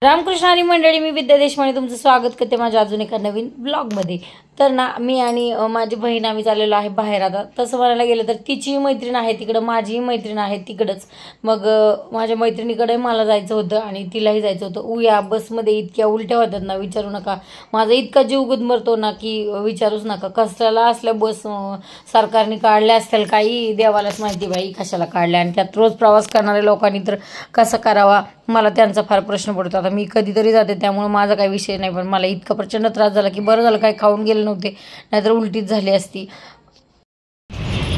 रामकृष्ण हरी मंडळी, मी विद्या देशपांडे तुमचं स्वागत करते माझ्या अजून एका नवीन ब्लॉगमध्ये। तर ना मी आणि माझी बहीण आम्ही चाललेलो आहे बाहेर। आता तसं म्हणायला गेलं तर तिची मैत्रीण आहे तिकडं, माझी मैत्रीण आहे तिकडंच। मग माझ्या मैत्रिणीकडे मला जायचं होतं आणि तिलाही जायचं होतं। उया बसमध्ये इतक्या उलट्या होतात ना विचारू नका। माझा इतका जीव गुदमरतो ना की विचारूच नका। कसल्याला असल्या बस सरकारने काढल्या असतील, काही देवालाच माहिती बाई कशाला काढल्या। आणि त्यात रोज प्रवास करणाऱ्या लोकांनी तर कसा करावा मला त्यांचा फार प्रश्न पडतो। आता मी कधीतरी जाते त्यामुळे माझा काही विषय नाही, पण मला इतका प्रचंड त्रास झाला की बरं झालं काही खाऊन गेले नव्हते, नाहीतर उलटीच झाली असती।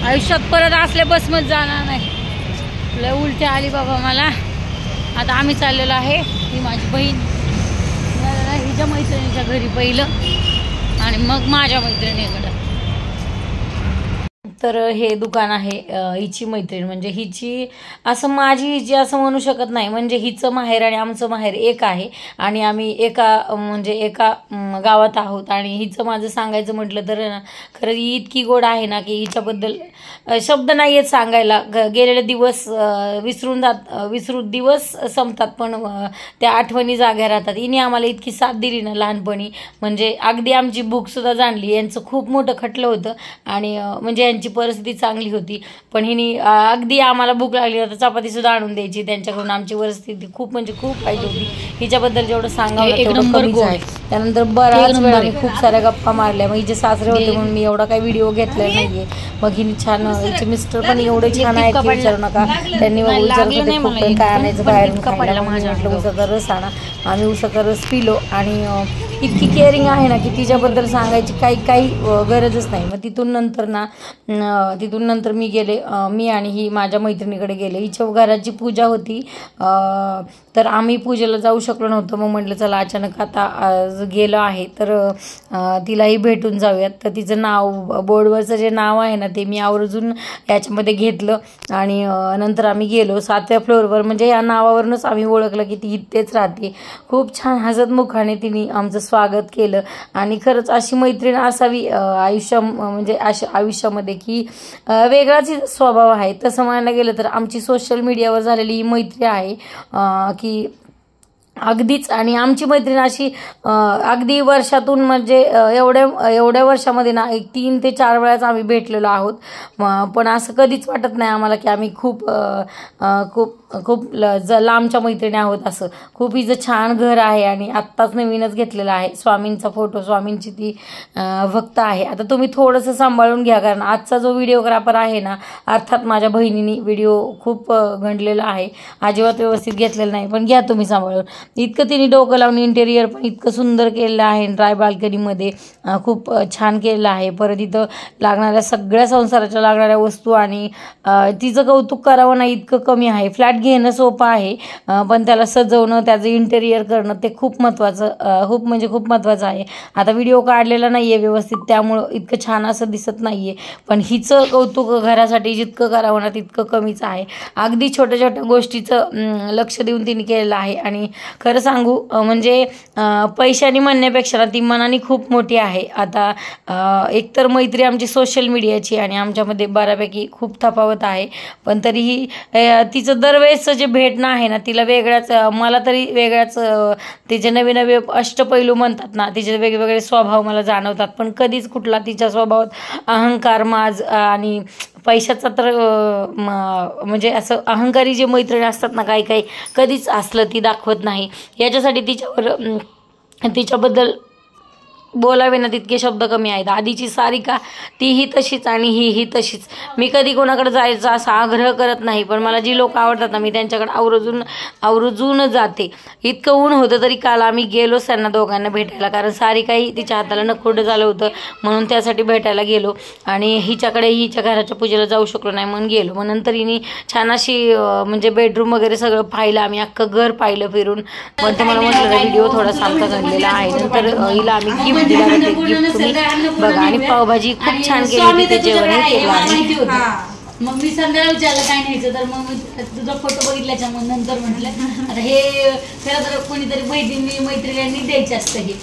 आयुष्यात परत असल्या बसमध्ये जाणार नाही, लय उलटी आली बाबा मला। आता आम्ही चाललेलो आहे, ही माझी बहीण हिच्या मैत्रिणीच्या घरी पहिलं आणि मग माझ्या मैत्रिणीकडं। तर हे दुकान आहे हिची मैत्रीण, म्हणजे हिची असं माझी हिची असं म्हणू शकत नाही। म्हणजे हिचं माहेर आणि आमचं माहेर एक आहे आणि आम्ही एका गावात आहोत। आणि हिचं माझं सांगायचं म्हटलं तर खरं ही इतकी गोड आहे ना की हिच्याबद्दल शब्द नाही आहेत सांगायला। गेलेले दिवस विसरून दिवस संपतात पण त्या आठवणी जाग्या राहतात। हिने आम्हाला इतकी साथ दिली ना लहानपणी, म्हणजे अगदी आमची भूकसुद्धा जाणली। यांचं खूप मोठं खटलं होतं आणि म्हणजे यांची परिस्थिती चांगली होती, पण हिने अगदी आम्हाला भूक लागली तर चपाती सुद्धा आणून द्यायची त्यांच्याकडून। आमची परिस्थिती खूप म्हणजे खूप वाईट होती। हिच्याबद्दल जेवढं सांगावं तेवढं कमीच आहे। त्यानंतर बराच वेळ आम्ही खूप साऱ्या गप्पा मारल्या। मग हिचे सासरे होते म्हणून मी एवढा काही व्हिडिओ घेतलेला नाहीये। मग हिने छान, हिचे मिस्टर पण एवढे छान आहेत की विचारू नका। त्यांनी मला विचारत होते खूप काय आणायचं बाहेरून खायला, म्हटलं उसाचा रस आणा। आम्ही उसाचा रस पिलो आणि इतकी केअरिंग आहे ना की तिच्याबद्दल सांगायची काही गरजच नाही। मग तिथून नंतर मी आणि ही माझ्या मैत्रिणीकडे गेले। हिच्या घराची पूजा होती तर आम्ही पूजेला जाऊ शकलो नव्हतो। मग म्हटलं चला अचानक आता गेलो आहे तर तिलाही भेटून जाऊयात। तर तिचं नाव, बोर्डवरचं जे नाव आहे ना ते मी आवर्जून याच्यामध्ये घेतलं आणि नंतर आम्ही गेलो 7व्या फ्लोअरवर। म्हणजे या नावावरूनच आम्ही ओळखलं की ती इथेच राहते। खूप छान हसतमुखाने तिने आमचं स्वागत केलं आणि खरंच अशी मैत्रीण असावी आयुष्यामध्ये की वेगळाच स्वभाव आहे। तसं म्हणायला गेलं तर आमची सोशल मीडियावर झालेली ही मैत्री आहे की अगदीच, आणि आमची मैत्रीण अशी अगदी वर्षातून म्हणजे एवढ्या वर्षामध्ये ना 3 ते 4 वेळाच आम्ही भेटलेलो आहोत। पण असं कधीच वाटत नाही आम्हाला की आम्ही खूप लांबच्या मैत्रिणी आहोत। असं खूप हिचं छान घर आहे आणि आत्ताच नवीनच घेतलेलं आहे। स्वामींचा फोटो, स्वामींची ती भक्त आहे। आता तुम्ही थोडंसं सांभाळून घ्या, कारण आजचा जो व्हिडिओग्राफर आहे ना, अर्थात माझ्या बहिणीने व्हिडिओ खूप गंडलेला आहे, अजिबात व्यवस्थित घेतलेलं नाही, पण घ्या तुम्ही सांभाळून। इतकं तिने डोकं लावून इंटेरियर पण इतकं सुंदर केलेलं आहे। ड्राय बाल्कनीमध्ये खूप छान केलेलं आहे। परत इथं लागणाऱ्या सगळ्या संसाराच्या लागणाऱ्या वस्तू आणि तिचं कौतुक करावं नाही इतकं कमी आहे। फ्लॅट घेणं सोपं आहे पण त्याला सजवणं, त्याचं इंटेरियर करणं ते खूप महत्त्वाचं आहे। आता व्हिडिओ काढलेला नाही आहे व्यवस्थित त्यामुळं इतकं छान असं दिसत नाही आहे, पण हिचं कौतुक घरासाठी जितकं करावं ना तितकं कमीच आहे। अगदी छोट्या छोट्या गोष्टीचं लक्ष देऊन तिने केलेलं आहे। आणि खरं सांगू म्हणजे पैशाने म्हणण्यापेक्षा ती मनाने खूप मोठी आहे। आता एकतर मैत्री आमची सोशल मीडियाची आणि आमच्यामध्ये बऱ्यापैकी खूप तफावत आहे, पण तरीही तिचं दरवेळेसचं जे भेटणं आहे ना तिला वेगळ्याच, मला तरी वेगळ्याच तिचे नवे नवे अष्टपैलू म्हणतात ना, तिचे वेगवेगळे स्वभाव मला जाणवतात। पण कधीच कुठला तिच्या स्वभावात अहंकार, माज आणि पैशाचा तर म्हणजे असं अहंकारी जे मैत्रिणी असतात ना काही कधीच असलं ती दाखवत नाही। याच्यासाठी तिच्याबद्दल बोलावे ना तितके शब्द कमी आहेत। आधीची सारिका तीही तशीच आणि ही तशीच। मी कधी कोणाकडे जायचा असा आग्रह करत नाही, पण मला जी लोक आवडतात ना मी त्यांच्याकडे आवर्जून जाते। इतकं ऊन होतं तरी काल आम्ही गेलोच त्यांना दोघांना भेटायला, कारण सारिकाही तिच्या हाताला नकोरडं झालं होतं म्हणून त्यासाठी भेटायला गेलो आणि हिच्या घराच्या पूजेला जाऊ शकलो नाही म्हणून गेलो। मग नंतर हिने छान अशी म्हणजे बेडरूम वगैरे सगळं पाहिलं, आम्ही अख्खं घर पाहिलं फिरून। पण तुम्हाला म्हटलं व्हिडिओ थोडासा आमचा घडलेला आहे। नंतर हिला आम्ही गिफ्ट दिला, गिफ्ट तुम्ही बघा। आणि पावभाजी खूप छान केली, ते जेवणही केलं आम्ही। मग मी संध्याला विचारलं काय न्यायचं, तर मग मी तुझा फोटो बघितल्याच्या मग नंतर म्हटलं आता हे खरं तर कोणीतरी मैत्रिणींनी द्यायचं असतं हे।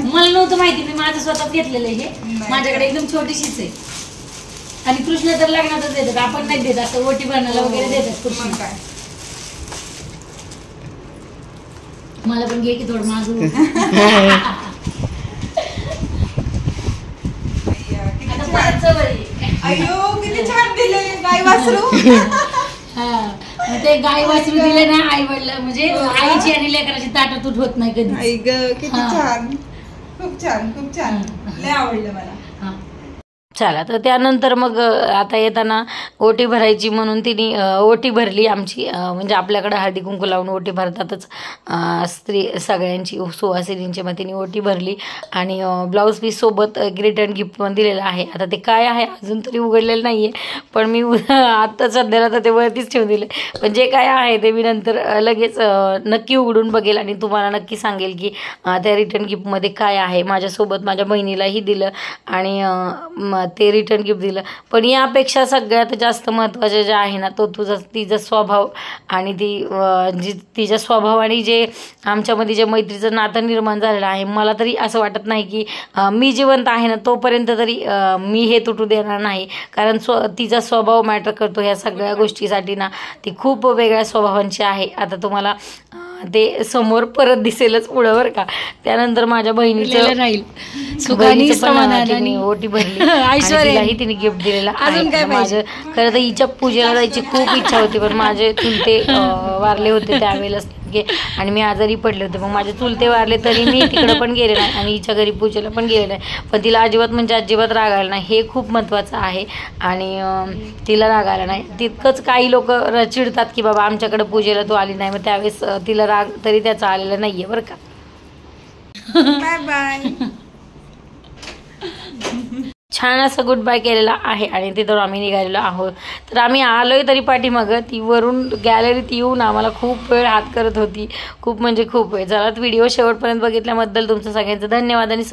मला नव्हतं माहिती, मी माझं स्वतः घेतलेलं आहे हे। माझ्याकडे एकदम छोटीशीच आहे आणि कृष्ण तर लग्नातच देतात, आपण नाही देत असं ओटी भरण्याला वगैरे देतात कृष्ण। काय मला पण घे की थोडं मागू. अयो किती छान दिले गाय वासरू. ते गाय वासरू दिले ना आई वडला म्हणजे आईची आणि लेकराची ताटातूट होत नाही कधी. आई ग किती छान, खूप छान खूप छान, लय आवडलं मला. चला तर त्यानंतर मग आता येताना ओटी भरायची म्हणून तिने ओटी भरली आमची. म्हणजे आपल्याकडे हळदी कुंकू लावून ओटी भरतातच स्त्री सगळ्यांची सुवासिनींची. मग तिने ओटी भरली आणि ब्लाऊज पीस सोबत एक रिटर्न गिफ्ट पण दिलेलं आहे. आता ते काय आहे अजून तरी उघडलेलं नाही आहे, पण मी आत्ता सध्याला तर ते वरतीच ठेवून दिले. पण जे काय आहे ते मी नंतर लगेच नक्की उघडून बघेल आणि तुम्हाला नक्की सांगेल की त्या रिटर्न गिफ्टमध्ये काय आहे. माझ्यासोबत माझ्या बहिणीलाही दिलं आणि ते रिटर्न गिफ्ट दिलं. पण यापेक्षा सगळ्यात जास्त महत्त्वाचं जे आहे ना तो तिचा स्वभाव आणि तिच्या स्वभावाने जे आमच्यामध्ये जे मैत्रीचं नातं निर्माण झालेलं आहे. मला तरी असं वाटत नाही की मी जिवंत आहे ना तोपर्यंत तरी मी हे तुटू देणार नाही, कारण तिचा स्वभाव मॅटर करतो ह्या सगळ्या गोष्टीसाठी ना. ती खूप वेगळ्या स्वभावांची आहे. आता तुम्हाला ते समोर परत दिसेलच पुढं बरं का. त्यानंतर माझ्या बहिणीचं राहील ओटी भरली तिलाही तिने गिफ्ट दिलेलं आहे. माझं खरं तर हिच्या पूजेला जायची खूप इच्छा होती, पण माझे चुलते वारले होते त्यावेळेलाच आणि मी आजारी पडले होते. मग माझे चुलते वारले तरी मी तिकडं पण गेले नाही आणि हिच्या घरी पूजेला पण गेले नाही. पण तिला अजिबात म्हणजे अजिबात राग आला नाही, हे खूप महत्त्वाचं आहे. आणि तिला राग आला नाही. तितकंच काही लोक चिडतात की बाबा आमच्याकडे पूजेला तू आली नाही, मग त्यावेळेस तिला राग तरी त्याचा आलेला नाही आहे बरं का. Bye bye. छान असं गुड बाय केलेला आहे आणि तिथून आम्ही निघालेलो आहोत. तर आम्ही आलोय तरी पाठीमागं ती वरून गॅलरीत येऊन आम्हाला खूप वेळ हात करत होती, खूप म्हणजे खूप वेळ. चला व्हिडिओ शेवटपर्यंत बघितल्याबद्दल तुमचं सगळ्यांचं धन्यवाद आणि